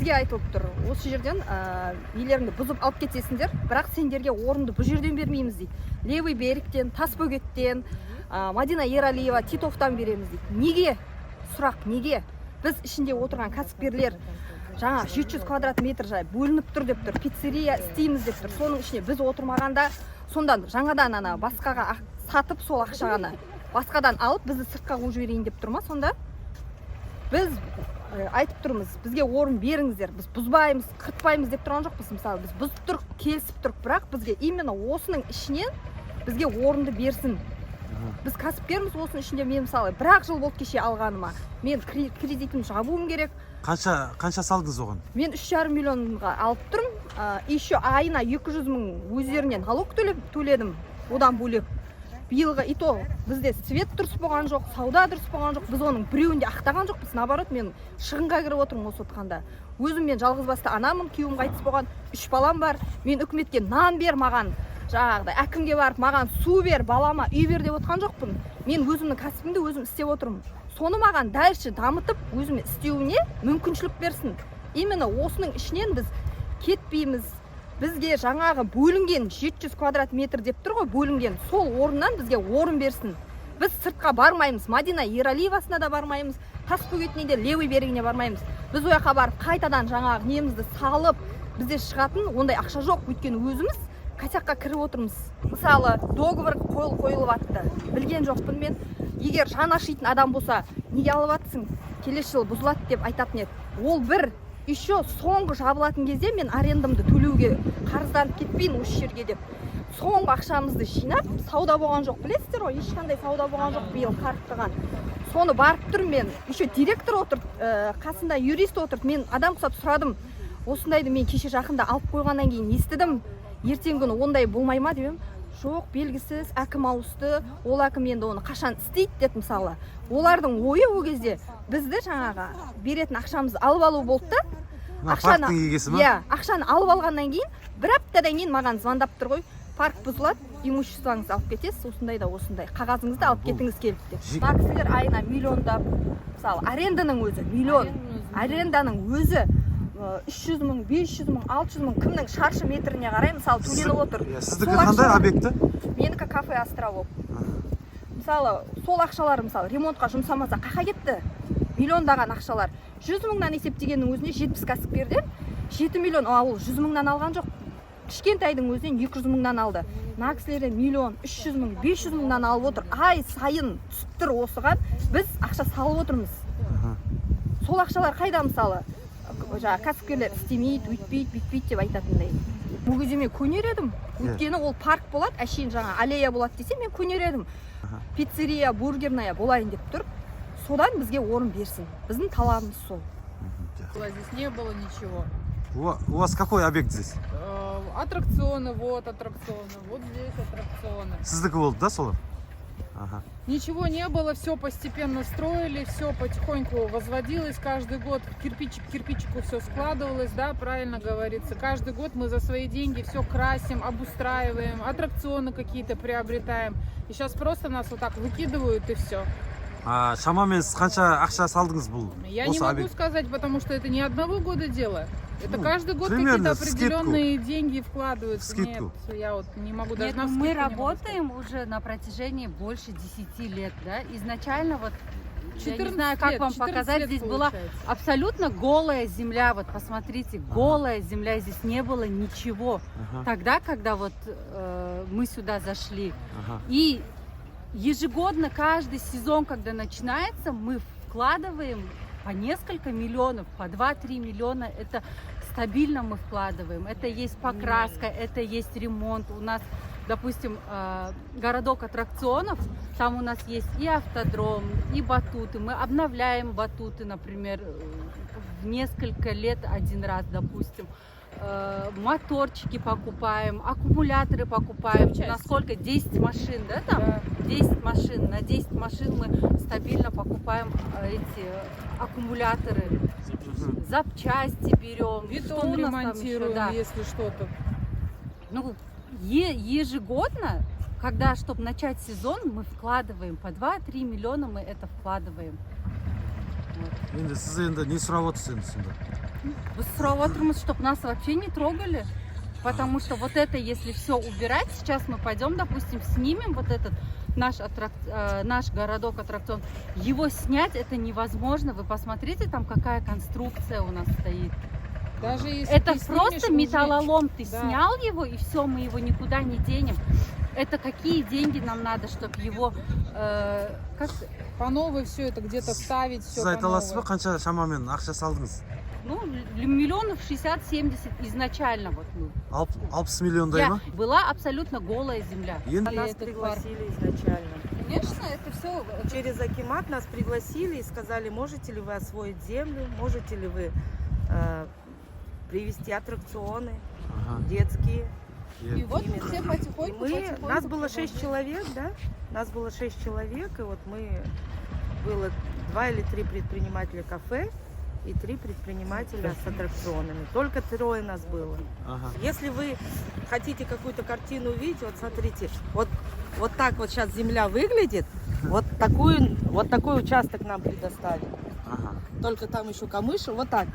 бізге айтылып тұр, осы жерден үйлеріңді бұзып алып кетесіңдер, бірақ сендерге орынды бұл жерден бермейміз дейді. Левый беріктен, Тасбөгеттен, Мадина Ералиева, Титовтан береміз дейді. Неге? Сұрақ, неге? Біз ішінде отырған кәсіпкерлер жаңа 700 квадрат метр жай бөлініп тұр деп тұр, пиццерия істейміз деп тұр. Соның ішіне біз отырмағанда, сонда жаңадан басқаға сатып, сол ақшағаны басқадан алып, бізді сыртқа қуып жіберейін деп тұр ма? Сонда біз айтып тұрмыз, бізге орын беріңіздер, біз бұзбаймыз, қыртпаймыз деп тұрған жоқпыз. Мысалы, біз бұзып тұрық, келісіп тұрық, бірақ бізге именно осының ішінен бізге орынды берсін. Біз кәсіпкерміз, осының ішінде мен мысалы бір-ақ жыл болды кеше алғаныма. Мен кредитім жабуым керек. Қанша салдыңыз оған? Мен 3,5 миллионға алып тұрмын. Еще айына 200 мың өздерінен налог төледім. Одан бөлек. Биылғы ито бізде свет дұрыс болған жоқ, сауда дұрыс болған жоқ. Біз оның біреуінде ақтаған жоқпыз. Наоборот, мен шығынға кіріп отырмын осы отқанда. Өзім мен жалғызбасты анамын, күйеуім қайтыс болған, 3 балам бар. Мен үкіметке нан бер маған, жаңағыдай әкімге барып маған су бер, балама үй бер деп отқан жоқпын. Мен өзімнің кәсібімді өзім істеп отырмын. Соны маған дальше дамытып, өзіме істеуіне мүмкіншілік берсін. Именно осының ішінен біз кетпейміз. Бізге жаңағы бөлінген 700 квадрат метр деп тұр ғой, бөлінген. Сол орыннан бізге орын берсін. Біз сыртқа бармаймыз. Мадина Ералиевасына да бармаймыз. Тасбөгетіне де, левый берегіне бармаймыз. Біз ояққа барып қайтадан жаңағы немізді салып, бізде шығатын ондай ақша жоқ. Өйткені өзіміз косякқа кіріп отырмыз. Мысалы, договор қойылып атты. Білген жоқпын мен. Егер жан ашитын адам болса, неге алып атсың? Келесі жыл бұзылады деп айтатын еді. Ол бір. Еще соңғы жабылатын кезде мен арендамды төлеуге қарызданып кетпейін осы жерге деп. Соңғы ақшамызды жинап, сауда болған жоқ, білесіздер ғой, ешқандай сауда болған жоқ биыл қарықтырған. Соны барып тұрмын мен. Еще директор отырды, қасында юрист отырды. Мен адам құсап сұрадым. Осындайды мен кеше жақында алып қойғаннан кейін естідім. Ертең күні ондай болмай ма деп. Жоқ, белгісіз, әкім ауысты, ол әкім енді оны қашан істейді деді мысалы. Олардың ойы ол кезде бізді жаңағы беретін ақшамызды алып алу болды да. Парктың егесі ма? Иә, ақшаны алып алғаннан кейін бір аптадан кейін маған звондап тұр ғой. Парк бұзылады, имуществоңызды алып кетесіз, осындай да осындай. Қағазыңызды алып кетіңіз келіп деп. Таксилер айына миллиондап, мысалы, аренданың өзі миллион. Аренданың өзі 300 мың, 500 мың, 600 мың кімнің шаршы метріне қарай мысалы төленіп отыр. Сіздікі қандай объекті? Менікі кафе Островок. Мысалы, сол ақшалар мысалы ремонтқа жұмсамаса қақа кетті? Миллиондаған ақшалар. 100 мыңнан есептегеннің өзіне 70 кәсіпкерден 7 миллион, ол 100 мыңнан алған жоқ. Кішкентайдың өзінен 200 мыңнан алды. Мына кісілерден миллион, 300 мың, 500 мыңнан алып отыр. Ай сайын түсіп тұр осыған. Біз ақша салып отырмыз. Сол ақшалар қайда мысалы? Кәсіпкерлер істемейді, өйтпейді, бүйтпейді деп айтатындай. Бұл кезде мен көнер едім. Өйткені ол парк болады, әшейін жаңа аллея болады десе, мен көнер едім. Пиццерия, бургерная болайын деп тұр. Содан бізге орын берсін. Біздің талабымыз сол. Здесь не было ничего. У вас какой объект здесь? Аттракционы, вот аттракционы, вот здесь аттракционы. Сіздікі болды да солар? Ничего не было, все постепенно строили, все потихоньку возводилось, каждый год кирпичик к кирпичику все складывалось, да, правильно говорится. Каждый год мы за свои деньги все красим, обустраиваем, аттракционы какие-то приобретаем. И сейчас просто нас вот так выкидывают и все. Шамамен сіз қанша ақша салдыңыз бұл? Я не могу сказать, потому что это не одного года дело. Это каждый год какие-то определенные деньги вкладываются. Нет, я вот не могу даже на мы работаем уже на протяжении больше 10 лет, да? Изначально вот, я не знаю, как вам показать, здесь была абсолютно голая земля. Вот посмотрите, голая земля, здесь не было ничего. Тогда, когда вот мы сюда зашли. И ежегодно, каждый сезон, когда начинается, мы вкладываем по несколько миллионов, по 2-3 миллиона. Это стабильно мы вкладываем. Это есть покраска, это есть ремонт. У нас, допустим, городок аттракционов, там у нас есть и автодром, и батуты. Мы обновляем батуты, например, в несколько лет один раз, допустим. Моторчики покупаем, аккумуляторы покупаем. Насколько? 10 машин, да, там? Да. 10 машин. На 10 машин мы стабильно покупаем эти аккумуляторы. Запчасти берем. Бетон ремонтируем, да, если что-то. Ну, ежегодно, когда, чтобы начать сезон, мы вкладываем по 2-3 миллиона, мы это вкладываем. Енді сіз енді не сұрап отырсыз енді сонда? сұрап отырмыз, чтобы нас вообще не трогали. Потому что вот это, если все убирать, сейчас мы пойдем, допустим, снимем вот этот наш городок аттракцион. Его снять это невозможно. Вы посмотрите, там какая конструкция у нас стоит. Даже если Это ты просто снимешь, металлолом. Ты Да. снял его, и все, мы его никуда не денем. Это какие деньги нам надо, чтобы его... как... по новой все это где-то ставить, все Сіз по айта аласыз ба, новой. қанша шамамен ақша салдыңыз? Ну, миллионов 60-70 изначально. Вот, ну. 60 миллиондай ма? Была абсолютно голая земля. Енді Нас этот пригласили изначально. Конечно, это все... Через Акимат нас пригласили и сказали, можете ли вы освоить землю, можете ли вы привести аттракционы Ага. детские. И вот мы все потихоньку, Нас было 6 человек, да? Нас было 6 человек, и вот было 2 или 3 предпринимателя кафе и 3 предпринимателя с аттракционами. Только 3 нас было. Ага. Если вы хотите какую-то картину увидеть, вот смотрите, вот так вот сейчас земля выглядит, вот такой участок нам предоставили. Ага. Только там еще камыши, вот так.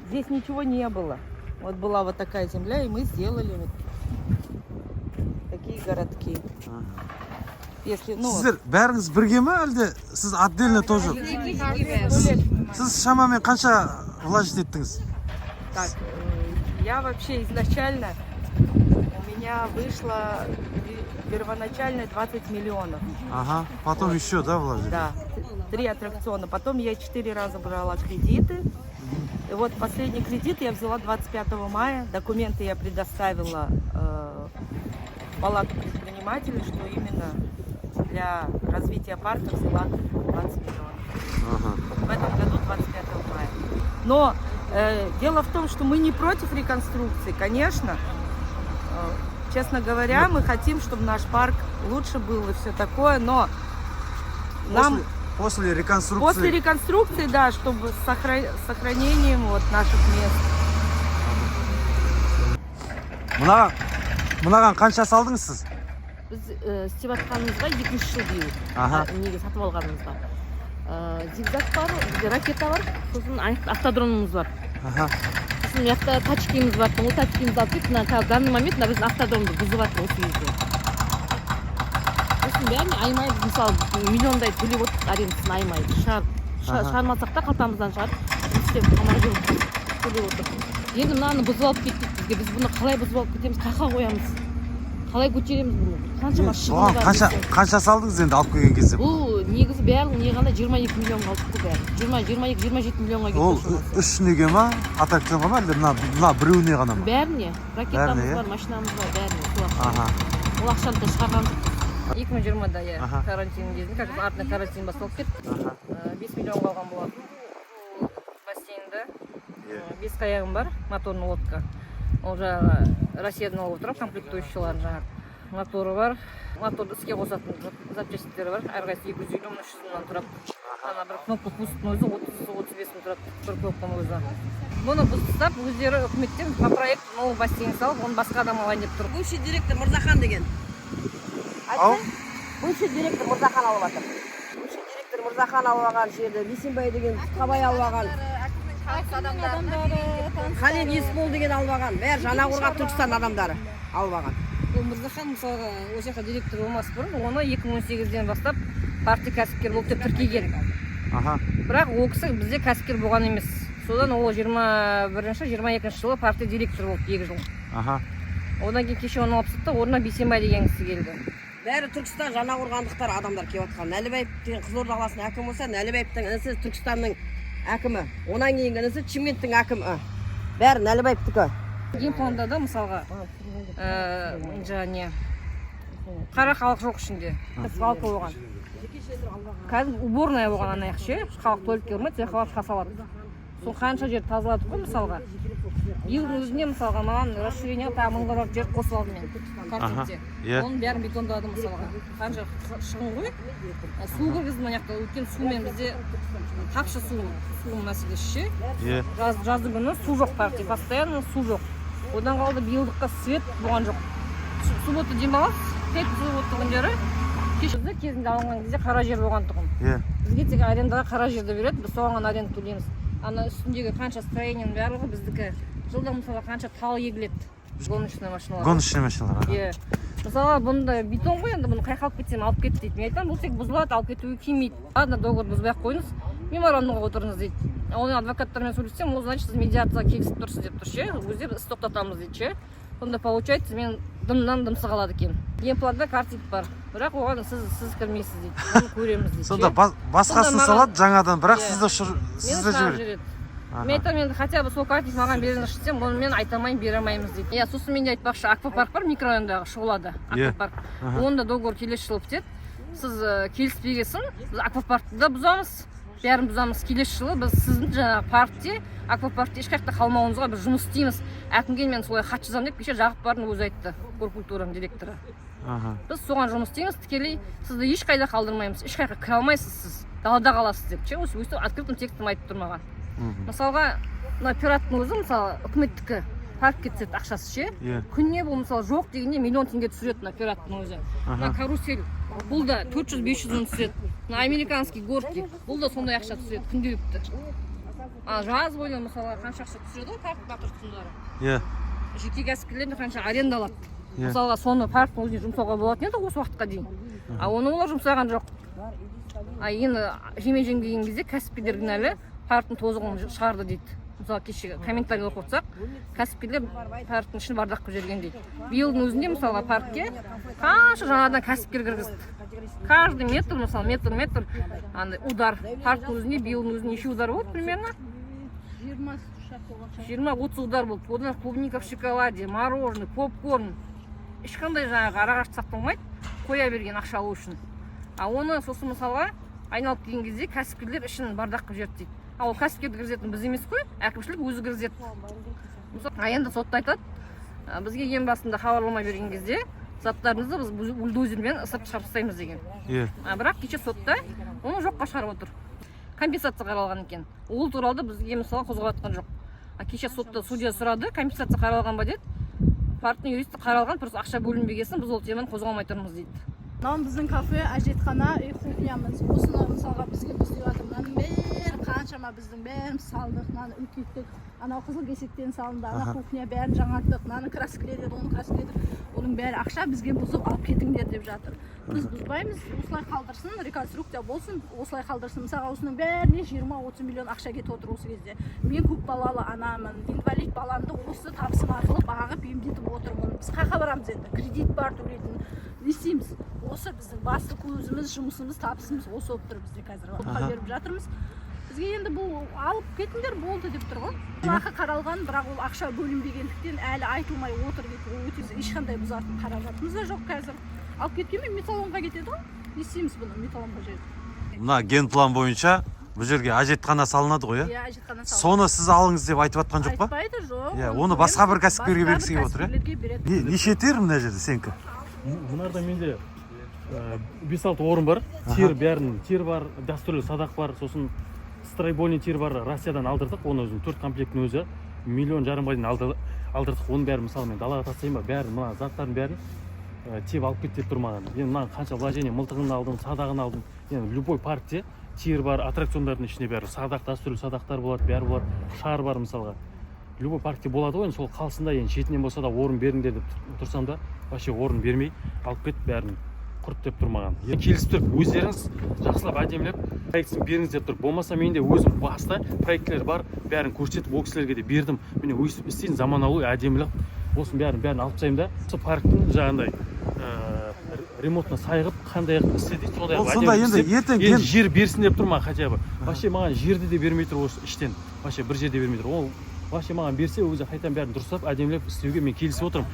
Здесь ничего не было. Вот была вот такая земля, и мы сделали вот такие городки. Ага. Если, Сіздер бәріңіз бірге ме, әлде сіз отдельно тоже? Сіз шамамен қанша вложить еттіңіз? так, я вообще изначально, у меня вышло первоначально 20 миллионов. Ага. Потом еще, да, вложить? Да, 3 аттракциона. Потом я 4 раза брала кредиты. И вот последний кредит я взяла 25 мая. Документы я предоставила в палату предпринимателей, что именно для развития парка взяла 20 миллионов. Ага. В этом году 25 мая. Но дело в том, что мы не против реконструкции, конечно. Честно говоря, мы хотим, чтобы наш парк лучше был и все такое, но нам... После реконструкции. После реконструкции, да, чтобы с сохранением вот наших мест. Мынаған қанша салдыңыз сіз? Біз істеп жатқанымызға 2-3 жыл биыл. Аха. Неге сатып алғанымызға. Зигзаг бар, бізде ракета бар, сосын автодромымыз бар. Аха. Сосын жақта тачкиміз бар, ол тачкимізді алып кетіп, мына данный момент мына біздің автодромды бұзып жатыр осы кезде. Сосын бәріне аймай, біз мысалы миллиондай төлеп отырдық арендасын аймай. Шығармасақ та қалтамыздан шығарып, істеп аман төлеп отырдық. Енді мынаны бұзып алып кеттік бізге. Біз бұны қалай бұзып алып кетеміз, қаққа қоямыз? Қалай көтереміз бұны? Қаншама шығын бар. Қанша салдыңыз енді алып келген кезде? Бұл негізі бәрі неғанда 22 миллионға алып кетті бәрі. 22-27 миллионға кетті. Ол үш неге ма? Аттракционға ма? Әлде мына біреуіне ғана ма? Бәріне. Ракетамыз Бәріне, бар, машинамыз бар, бәріне. Аха. Ол ақшаны да шығарған жоқ. 2020-да я Ага. карантин кезінде, как раз артында карантин басталып кетті. 5 миллион қалған болатын. Бассейнда 5 қайығым бар, моторный лодка. Ол жаңағы Россиядан алып отырып, комплектующиялар жаңағы моторы бар. Моторды іске қосатын запчастьтері бар. Әрқайсысы 250 мыңнан 300 мыңнан тұрады. Ана бір кнопка пусттың өзі 30-35 мың тұрады. Бір кнопканың өзі. Бұны біз тастап, өздері үкіметтен по проект новый бассейн салып, оны басқа адам алайын деп тұр. Бывший директор Мырзахан деген. Ау? Бывший директор Мырзахан алып жатыр. Бывший директор Мырзахан алып алған жерді, Бейсенбай деген Қабай алып алған. Халил Есбол деген алып алған. Бәрі Жаңақорған Түркістан адамдары алып алған. Ол Мырзахан мысалға осы жаққа директор болмас бұрын, оны 2018-ден бастап партия кәсіпкер болып деп тіркеген. Аха. Бірақ ол кісі бізде кәсіпкер болған емес. Содан ол 21-22 жылы партия директор болды 2 жыл. Аха. Одан кейін кеше оны алып тастады, орнына Бейсенбай деген кісі келді. Бәрі Түркістан Жаңақорғандықтар адамдар келіп жатқан. Нәлібаев деген Қызылорда қаласының әкімі болса, Нәлібаевтың інісі Түркістанның әкімі. Онан кейінгі інісі Шымкенттің әкімі. Бәрі Нәлібаевтікі. Генпланда да мысалға жаңа қара халық жоқ ішінде. Свалка болған. Қазір уборная болған ана ше, халық толып келмейді, халық қасалады. Сол қанша жер тазаладық қой мысалға. Биылдың өзіне мысалға маған расширение тағы 1000 квадрат жер қосып алдым мен картинте. Оның бәрін бетондадым мысалға. Қанша шығын ғой. Су кіргіздім мына жақта, өйткені сумен бізде тапшы су мәселесі ше. Жаздың күні су жоқ партия, постоянно су жоқ. Одан қалды биылдыққа свет болған жоқ. Суббота демалыс, суббота күндері кешкі кезінде алынған кезде қара жер болған тұғын. Бізге тек арендаға қара жерді береді, біз соған аренда төлейміз. ана үстіндегі қанша строениенің барлығы біздікі. Жылда мысалы қанша тал егіледі гоночный машиналар. Гоночный машиналар. Иә. Мысалы бұнда бетон ғой, енді бұны қайқалып кетсем алып кет дейді. Мен айтамын, бұл тек бұзылады, алып кетуге келмейді. Ладно, договор бұзбай ақ қойыңыз, меморандумға отырыңыз дейді. Оны адвокаттармен сөйлессем, ол значит сіз медиацияға келісіп тұрсыз деп тұр ше, өздері іс тоқтатамыз дейді ше. Сонда получается мен дымнан дымсы қалады екен. Емпларда картип бар, бірақ оған сіз кірмейсіз дейді. Оны көреміз дейді. Сонда басқасын салады жаңадан, бірақ сізді жібереді. Мен айтамын, енді хотя бы сол картип маған беріңізші десем, оны мен айта алмаймын, бере алмаймыз дейді. Иә, сосын мен де айтпақшы, аквапарк бар микрорайондағы Шұғылада, аквапарк. Онда договор келесі жылы бітеді. Сіз келіспегесін, біз аквапаркты да бұзамыз, бәрін бұзамыз. Келесі жылы біз сіздің жаңағы паркте, аквапаркте ешқайда қалмауыңызға біз жұмыс істейміз. Әкімге мен солай хат жазамын деп кеше Жағып барын өзі айтты, горкультураның директоры. Біз соған жұмыс істейміз, тікелей сізді ешқайда қалдырмаймыз, ешқайда кіре алмайсыз сіз, далада қаласыз деп. Өйстіп открытым текстім айтып тұр маған. Мысалға, пираттың өзі мысалы үкіметтікі паркке түседі ақшасы ше. Күніне бұл мысалы жоқ дегенде миллион теңге түсіреді на пираттың өзі. На карусель бұл да 400-500 түсіреді. На американский горки бұл да сондай ақша түсіреді күнделікті. Жаз бойы мысалы қанша ақша түсіреді ғой парк бақыртындары. Жеке кәсіпкерлер қанша аренда алады. Мысалға соны парктың өзіне жұмсауға болатын еді осы уақытқа дейін. Оны олар жұмсаған жоқ. Енді жеме-жем деген кезде кәсіпкерлер кінәлі парктың тозығын шығарды дейді. Мысалы кеше комментарий оқып отырсақ, кәсіпкерлер парктың ішін бардақ қылып жіберген дейді. Биылдың өзінде мысалы паркке қанша жаңадан кәсіпкер кіргізді. Каждый метр, мысалы метр удар. Парктың өзінде биылдың өзінде неше удар болды примерно? 20-30 удар болды. Одан клубника в шоколаде, мороженое, попкорн. Ешқандай жаңағы арағашты сақталмайды, қоя берген ақша алу үшін. Оны сосын мысалға айналып келген кезде кәсіпкерлер ішін бардақ қылып жіберді дейді. Ол кәсіпкерді кіргізетін біз емес қой, әкімшілік өзі кіргізеді. Енді сотта айтады, бізге ең басында хабарлама берген кезде заттарыңызды біз бульдозермен ысырып шығарып тастаймыз деген. Бірақ кеше сотта оны жоққа шығарып отыр. Компенсация қаралған екен. Ол туралы бізге мысалы қозғап жатқан жоқ. Кеше сотта судья сұрады, компенсация қаралған ба деді. Парктың юристі қаралған, просто ақша бөлінбегесін біз ол теманы қозғалмай тұрмыз дейді. Мынау біздің кафе, әжетхана, үй кухнямыз. Осыны мысалға бізге істеп жатырмын. Бәрі қаншама біздің бәріміз салдық, мынаны үлкейттік. Анау қызыл кесектен салынды, ана кухня бәрін жаңартық, мынаны краскіледік, оны краскіледік. Оның бәрі ақша бізге бұзып алып кетіңдер деп жатыр. Біз бұзбаймыз, осылай қалдырсын, реконструкция болсын, осылай қалдырсын. Мысалға осының бәріне 20-30 миллион ақша кетіп отыр осы кезде. Мен көп балалы анамын, инвалид баламды осы табысым арқылы бағып емдетіп отырмын. Біз қайда барамыз енді? Кредит бар төлейтін. Не істейміз? Осы біздің басты көзіміз, жұмысымыз, табысымыз осы болып тұр бізде қазір. Отқа беріп жатырмыз. Бізге енді бұл алып кетіңдер болды деп тұр ғой. Ақы қаралған, бірақ ол ақша бөлінбегендіктен әлі айтылмай отыр дейді. Ол өте ешқандай бұзатын қаражатымыз да жоқ қазір. Алып кеткенмен металлонға кетеді ғой. Не істейміз бұны металлонға жерді? Мына генплан бойынша бұл жерге әжетхана салынады ғой, иә? Әжетхана салынады. Соны сіз алыңыз деп айтып жатқан жоқ па? Айтпайды, жоқ. Оны басқа бір кәсіпкерге бергісі келіп отыр, неше тер мына жерде сенікі? Мынарда менде 5-6 орын бар. Тир бар, дәстүрлі садақ бар, сосын стройбольный тир бар, Россиядан алдырдық. Оны өзінің 4 комплектін өзі 1,5 миллион дейін алдырдық. Оның бәрін мысалы мен далаға тастаймын ба, бәрін мына заттардың бәрін тиіп алып кет деп тұрмаған. Енді мына қанша вложение, мылтығын алдым, садағын алдым. Енді любой паркте тир бар, аттракциондардың ішінде бәрі садақ, дәстүрлі садақтар болады, бәрі болады, шар бар мысалға. Любой паркте болады ғой, сол қалсында енді шетінен болса да орын беріңдер деп тұрсам да, вообще орын бермей алып кет бәрін құрт деп тұрмаған. Келісіп тұрып, өздеріңіз жақсылап әдемілеп проектісін беріңіз деп тұр. Болмаса менде өзім баста проектлер бар, бәрін көрсетіп, ол кісілерге де бердім. Міне өйстіп істейін, заманауи әдемілеп, осының бәрін алып тастаймын да. Осы парктың жаңағындай ремонтына сайғып, қандай істеді, сондай әдемілеп жер берсін деп тұрмаған хотя бы. Вообще маған жерді де бермей тұр осы іштен. Вообще бір жерде бермей тұр. Ол вообще маған берсе, өзі қайтадан бәрін дұрыстап, әдемілеп істеуге мен келісіп отырмын.